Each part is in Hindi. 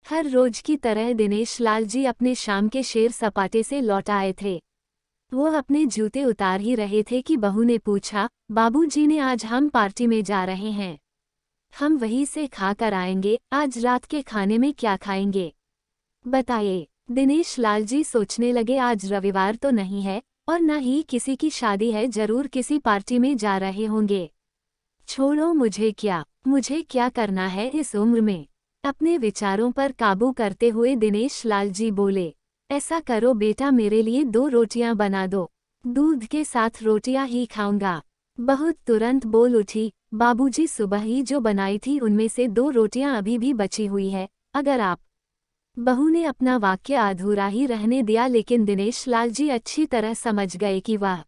हर रोज की तरह दिनेश लाल जी अपने शाम के शेर सपाटे से लौट आए थे। वो अपने जूते उतार ही रहे थे कि बहू ने पूछा, बाबूजी ने आज हम पार्टी में जा रहे हैं। हम वहीं से खा कर आएंगे, आज रात के खाने में क्या खाएंगे बताइए। दिनेश लाल जी सोचने लगे, आज रविवार तो नहीं है और न ही किसी की शादी है, जरूर किसी पार्टी में जा रहे होंगे। छोड़ो, मुझे क्या करना है इस उम्र में। अपने विचारों पर काबू करते हुए दिनेश लाल जी बोले, ऐसा करो बेटा, मेरे लिए 2 रोटियां बना दो। दूध के साथ रोटियां ही खाऊंगा। बहू तुरंत बोल उठी, बाबूजी सुबह ही जो बनाई थी उनमें से 2 रोटियां अभी भी बची हुई है, अगर आप। बहू ने अपना वाक्य अधूरा ही रहने दिया, लेकिन दिनेश लाल जी अच्छी तरह समझ गए कि वह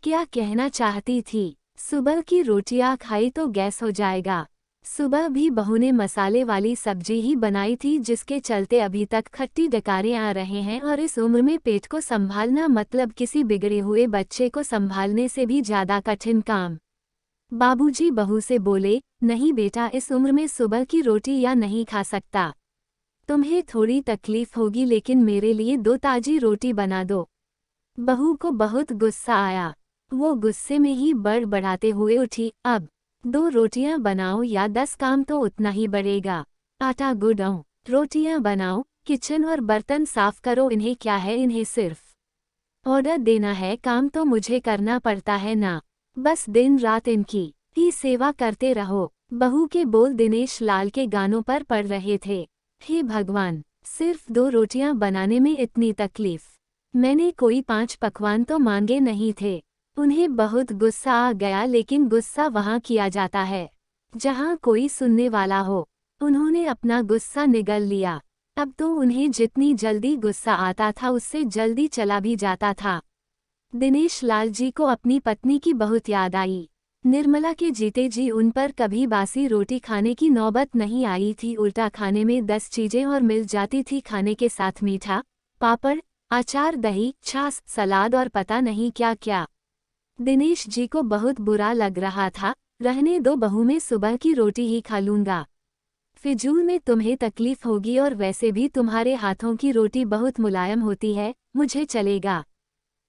क्या कहना चाहती थी। सुबह की रोटियां खाई तो गैस हो जाएगा। सुबह भी बहू ने मसाले वाली सब्जी ही बनाई थी, जिसके चलते अभी तक खट्टी डकारें आ रहे हैं, और इस उम्र में पेट को संभालना मतलब किसी बिगड़े हुए बच्चे को संभालने से भी ज्यादा कठिन काम। बाबूजी बहू से बोले, नहीं बेटा, इस उम्र में सुबह की रोटी या नहीं खा सकता। तुम्हें थोड़ी तकलीफ होगी, लेकिन मेरे लिए 2 ताजी रोटी बना दो। बहू को बहुत गुस्सा आया। वो गुस्से में ही बड़बड़ाते हुए उठी, अब 2 रोटियां बनाओ या 10 काम तो उतना ही बढ़ेगा। आटा गूंदो, रोटियां बनाओ, किचन और बर्तन साफ करो। इन्हें क्या है, इन्हें सिर्फ ऑर्डर देना है, काम तो मुझे करना पड़ता है ना। बस दिन रात इनकी ही सेवा करते रहो। बहू के बोल दिनेश लाल के गानों पर पड़ रहे थे। हे भगवान, सिर्फ 2 रोटियां बनाने में इतनी तकलीफ। मैंने कोई 5 पकवान तो मांगे नहीं थे। उन्हें बहुत गुस्सा आ गया, लेकिन गुस्सा वहाँ किया जाता है जहाँ कोई सुनने वाला हो। उन्होंने अपना गुस्सा निगल लिया। अब तो उन्हें जितनी जल्दी गुस्सा आता था उससे जल्दी चला भी जाता था। दिनेश लाल जी को अपनी पत्नी की बहुत याद आई। निर्मला के जीते जी उन पर कभी बासी रोटी खाने की नौबत नहीं आई थी। उल्टा खाने में 10 चीजें और मिल जाती थी, खाने के साथ मीठा, पापड़, अचार, दही, छाछ, सलाद और पता नहीं क्या क्या। दिनेश जी को बहुत बुरा लग रहा था। रहने दो बहू, में सुबह की रोटी ही खा लूंगा। फिजूल में तुम्हें तकलीफ होगी, और वैसे भी तुम्हारे हाथों की रोटी बहुत मुलायम होती है, मुझे चलेगा।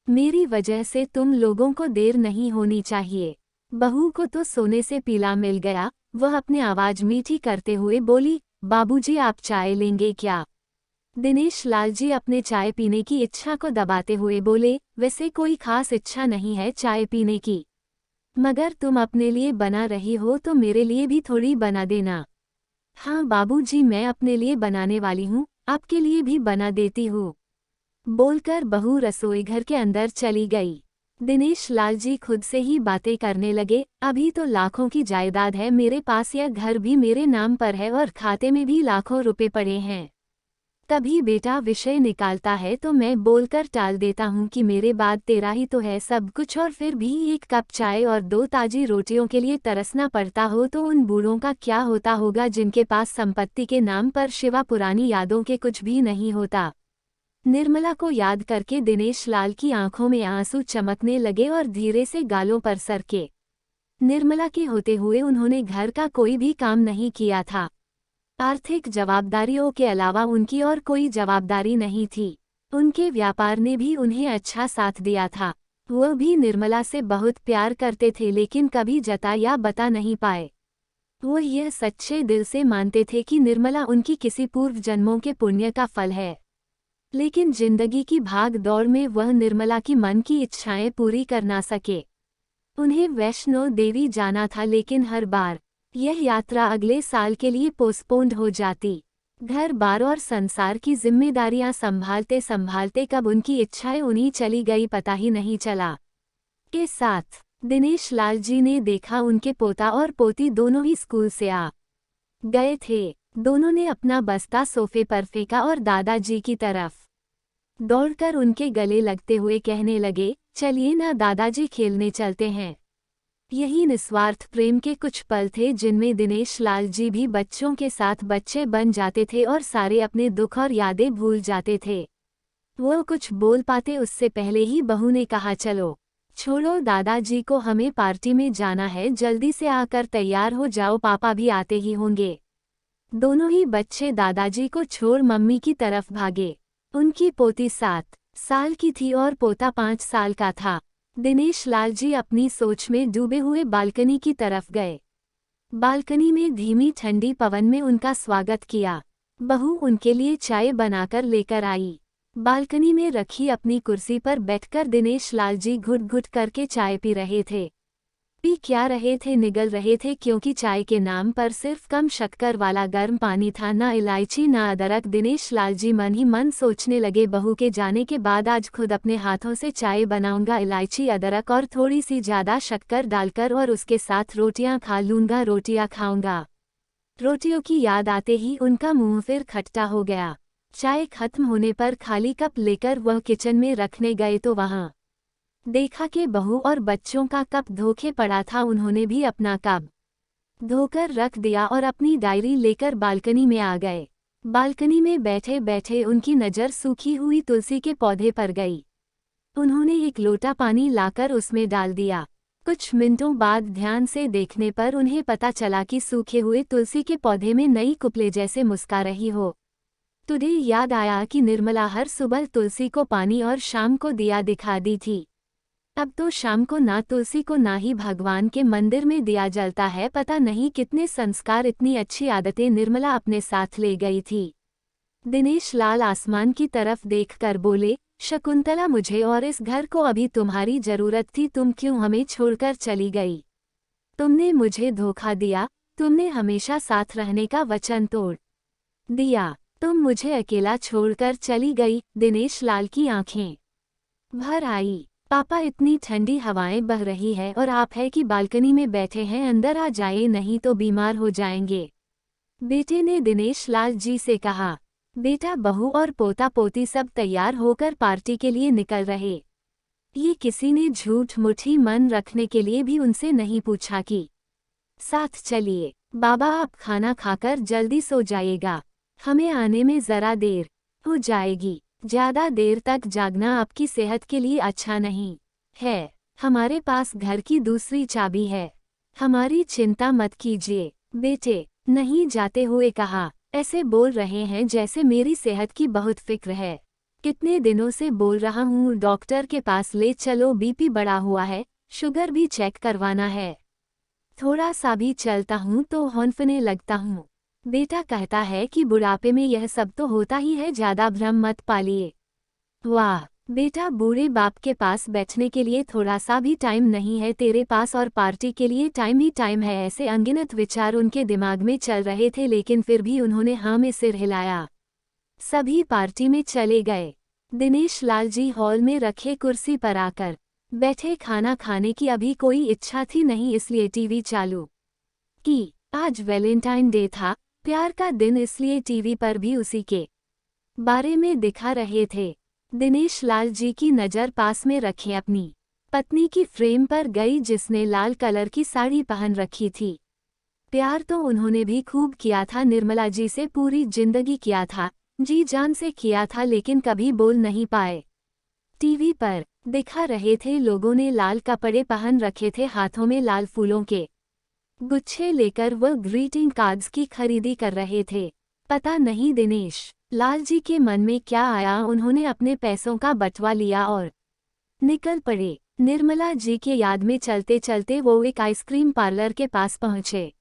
मेरी वजह से तुम लोगों को देर नहीं होनी चाहिए। बहू को तो सोने से पीला मिल गया। वह अपने आवाज मीठी करते हुए बोली, बाबूजी आप चाय लेंगे क्या? दिनेश लाल जी अपने चाय पीने की इच्छा को दबाते हुए बोले, वैसे कोई खास इच्छा नहीं है चाय पीने की, मगर तुम अपने लिए बना रही हो तो मेरे लिए भी थोड़ी बना देना। हाँ बाबूजी, मैं अपने लिए बनाने वाली हूँ, आपके लिए भी बना देती हूँ। बोलकर बहू रसोईघर के अंदर चली गई। दिनेश लाल जी खुद से ही बातें करने लगे, अभी तो लाखों की जायदाद है मेरे पास, यह घर भी मेरे नाम पर है और खाते में भी लाखों रुपए पड़े हैं। तभी बेटा विषय निकालता है तो मैं बोलकर टाल देता हूँ कि मेरे बाद तेरा ही तो है सब कुछ, और फिर भी 1 कप चाय और 2 ताजी रोटियों के लिए तरसना पड़ता हो तो उन बूढ़ों का क्या होता होगा जिनके पास संपत्ति के नाम पर शिवा पुरानी यादों के कुछ भी नहीं होता। निर्मला को याद करके दिनेश लाल की आंखों में आंसू चमकने लगे और धीरे से गालों पर सरके। निर्मला के होते हुए उन्होंने घर का कोई भी काम नहीं किया था। आर्थिक जवाबदारियों के अलावा उनकी और कोई जवाबदारी नहीं थी। उनके व्यापार ने भी उन्हें अच्छा साथ दिया था। वह भी निर्मला से बहुत प्यार करते थे, लेकिन कभी जता या बता नहीं पाए। वो यह सच्चे दिल से मानते थे कि निर्मला उनकी किसी पूर्व जन्मों के पुण्य का फल है, लेकिन जिंदगी की भाग दौड़ में वह निर्मला की मन की इच्छाएं पूरी कर ना सके। उन्हें वैष्णो देवी जाना था, लेकिन हर बार यह यात्रा अगले साल के लिए पोस्टपोन्ड हो जाती। घर बार और संसार की जिम्मेदारियां संभालते संभालते कब उनकी इच्छाएं उन्हीं चली गई पता ही नहीं चला। के साथ दिनेश लाल जी ने देखा उनके पोता और पोती दोनों ही स्कूल से आ गए थे। दोनों ने अपना बस्ता सोफे पर फेंका और दादाजी की तरफ दौड़कर उनके गले लगते हुए कहने लगे, चलिए ना दादाजी, खेलने चलते हैं। यही निस्वार्थ प्रेम के कुछ पल थे जिनमें दिनेश लाल जी भी बच्चों के साथ बच्चे बन जाते थे और सारे अपने दुख और यादें भूल जाते थे। वो कुछ बोल पाते उससे पहले ही बहू ने कहा, चलो छोड़ो दादाजी को, हमें पार्टी में जाना है, जल्दी से आकर तैयार हो जाओ, पापा भी आते ही होंगे। दोनों ही बच्चे दादाजी को छोड़ मम्मी की तरफ भागे। उनकी पोती 7 साल की थी और पोता 5 साल का था। दिनेश लाल जी अपनी सोच में डूबे हुए बालकनी की तरफ गए। बालकनी में धीमी ठंडी पवन में उनका स्वागत किया। बहू उनके लिए चाय बनाकर लेकर आई। बालकनी में रखी अपनी कुर्सी पर बैठकर दिनेश लाल जी घुट घुट करके चाय पी रहे थे। पी क्या रहे थे, निगल रहे थे, क्योंकि चाय के नाम पर सिर्फ कम शक्कर वाला गर्म पानी था, ना इलायची ना अदरक। दिनेश लाल जी मन ही मन सोचने लगे, बहू के जाने के बाद आज खुद अपने हाथों से चाय बनाऊंगा, इलायची अदरक और थोड़ी सी ज़्यादा शक्कर डालकर, और उसके साथ रोटियां खा लूंगा, रोटियां खाऊंगा। रोटियों की याद आते ही उनका मुंह फिर खट्टा हो गया। चाय खत्म होने पर खाली कप लेकर वह किचन में रखने गए तो वहां देखा कि बहू और बच्चों का कप धोखे पड़ा था। उन्होंने भी अपना कप धोकर रख दिया और अपनी डायरी लेकर बालकनी में आ गए। बालकनी में बैठे बैठे उनकी नज़र सूखी हुई तुलसी के पौधे पर गई। उन्होंने एक लोटा पानी लाकर उसमें डाल दिया। कुछ मिनटों बाद ध्यान से देखने पर उन्हें पता चला कि सूखे हुए तुलसी के पौधे में नई कुपले जैसे मुस्का रही हो। तुझे याद आया कि निर्मला हर सुबह तुलसी को पानी और शाम को दिया दिखा दी थी। अब तो शाम को ना तुलसी को ना ही भगवान के मंदिर में दिया जलता है। पता नहीं कितने संस्कार, इतनी अच्छी आदतें निर्मला अपने साथ ले गई थी। दिनेश लाल आसमान की तरफ देखकर बोले, शकुंतला, मुझे और इस घर को अभी तुम्हारी जरूरत थी। तुम क्यों हमें छोड़कर चली गई? तुमने मुझे धोखा दिया। तुमने हमेशा साथ रहने का वचन तोड़ दिया। तुम मुझे अकेला छोड़कर चली गई। दिनेश लाल की आंखें भर आई। पापा, इतनी ठंडी हवाएं बह रही है और आप है कि बालकनी में बैठे हैं, अंदर आ जाइए, नहीं तो बीमार हो जाएंगे। बेटे ने दिनेश लाल जी से कहा। बेटा, बहू और पोता पोती सब तैयार होकर पार्टी के लिए निकल रहे। ये किसी ने झूठ मुट्ठी मन रखने के लिए भी उनसे नहीं पूछा कि साथ चलिए। बाबा, आप खाना खाकर जल्दी सो जाइएगा, हमें आने में जरा देर हो जाएगी। ज्यादा देर तक जागना आपकी सेहत के लिए अच्छा नहीं है। हमारे पास घर की दूसरी चाबी है, हमारी चिंता मत कीजिए। बेटे, नहीं जाते हुए कहा। ऐसे बोल रहे हैं जैसे मेरी सेहत की बहुत फिक्र है। कितने दिनों से बोल रहा हूँ, डॉक्टर के पास ले चलो, बीपी बढ़ा हुआ है, शुगर भी चेक करवाना है। थोड़ा सा भी चलता हूँ तो हौंफने लगता हूँ। बेटा कहता है कि बुढ़ापे में यह सब तो होता ही है, ज्यादा भ्रम मत पालिए। वाह बेटा, बूढ़े बाप के पास बैठने के लिए थोड़ा सा भी टाइम नहीं है तेरे पास, और पार्टी के लिए टाइम ही टाइम है। ऐसे अनगिनत विचार उनके दिमाग में चल रहे थे, लेकिन फिर भी उन्होंने हाँ में सिर हिलाया। सभी पार्टी में चले गए। दिनेश लाल जी हॉल में रखे कुर्सी पर आकर बैठे। खाना खाने की अभी कोई इच्छा थी नहीं, इसलिए टीवी चालू की। आज वैलेंटाइन डे था, प्यार का दिन, इसलिए टीवी पर भी उसी के बारे में दिखा रहे थे। दिनेश लाल जी की नज़र पास में रखे अपनी पत्नी की फ्रेम पर गई, जिसने लाल कलर की साड़ी पहन रखी थी। प्यार तो उन्होंने भी खूब किया था, निर्मला जी से पूरी जिंदगी किया था, जी जान से किया था, लेकिन कभी बोल नहीं पाए। टीवी पर दिखा रहे थे, लोगों ने लाल कपड़े पहन रखे थे, हाथों में लाल फूलों के गुच्छे लेकर वह ग्रीटिंग कार्ड्स की खरीदी कर रहे थे। पता नहीं दिनेश लाल जी के मन में क्या आया, उन्होंने अपने पैसों का बटवा लिया और निकल पड़े। निर्मला जी के याद में चलते चलते वो एक आइसक्रीम पार्लर के पास पहुंचे।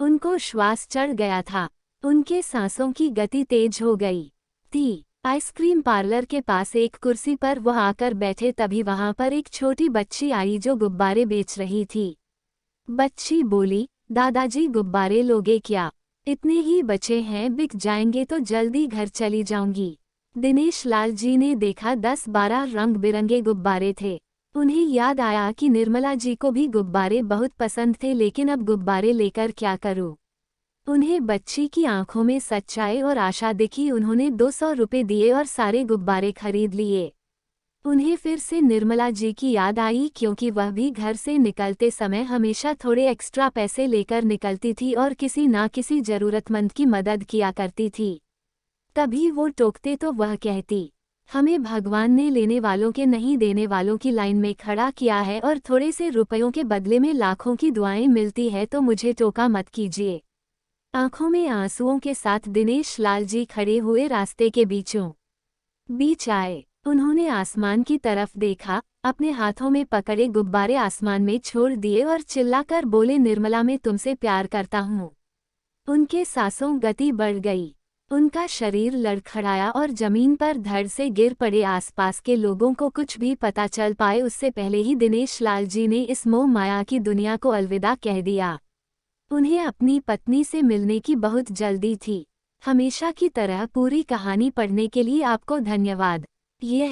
उनको श्वास चढ़ गया था, उनके सांसों की गति तेज हो गई थी। आइसक्रीम पार्लर के पास एक कुर्सी पर वह आकर बैठे, तभी वहां पर एक छोटी बच्ची आई जो गुब्बारे बेच रही थी। बच्ची बोली, दादाजी गुब्बारे लोगे क्या? इतने ही बचे हैं, बिक जाएंगे तो जल्दी घर चली जाऊंगी। दिनेश लाल जी ने देखा 10-12 रंग बिरंगे गुब्बारे थे। उन्हें याद आया कि निर्मला जी को भी गुब्बारे बहुत पसंद थे, लेकिन अब गुब्बारे लेकर क्या करूं? उन्हें बच्ची की आंखों में सच्चाई और आशा दिखी। उन्होंने 200 रुपये दिए और सारे गुब्बारे खरीद लिए। उन्हें फिर से निर्मला जी की याद आई, क्योंकि वह भी घर से निकलते समय हमेशा थोड़े एक्स्ट्रा पैसे लेकर निकलती थी और किसी ना किसी जरूरतमंद की मदद किया करती थी। तभी वो टोकते तो वह कहती, हमें भगवान ने लेने वालों के नहीं देने वालों की लाइन में खड़ा किया है, और थोड़े से रुपयों के बदले में लाखों की दुआएं मिलती है, तो मुझे टोका मत कीजिए। आंखों में आंसुओं के साथ दिनेश लाल जी खड़े हुए रास्ते के बीचों बीच आए। उन्होंने आसमान की तरफ देखा, अपने हाथों में पकड़े गुब्बारे आसमान में छोड़ दिए और चिल्लाकर बोले, निर्मला मैं तुमसे प्यार करता हूँ। उनके सांसों गति बढ़ गई, उनका शरीर लड़खड़ाया और जमीन पर धड़ से गिर पड़े। आसपास के लोगों को कुछ भी पता चल पाए उससे पहले ही दिनेश लाल जी ने इस मोह माया की दुनिया को अलविदा कह दिया। उन्हें अपनी पत्नी से मिलने की बहुत जल्दी थी। हमेशा की तरह पूरी कहानी पढ़ने के लिए आपको धन्यवाद। यह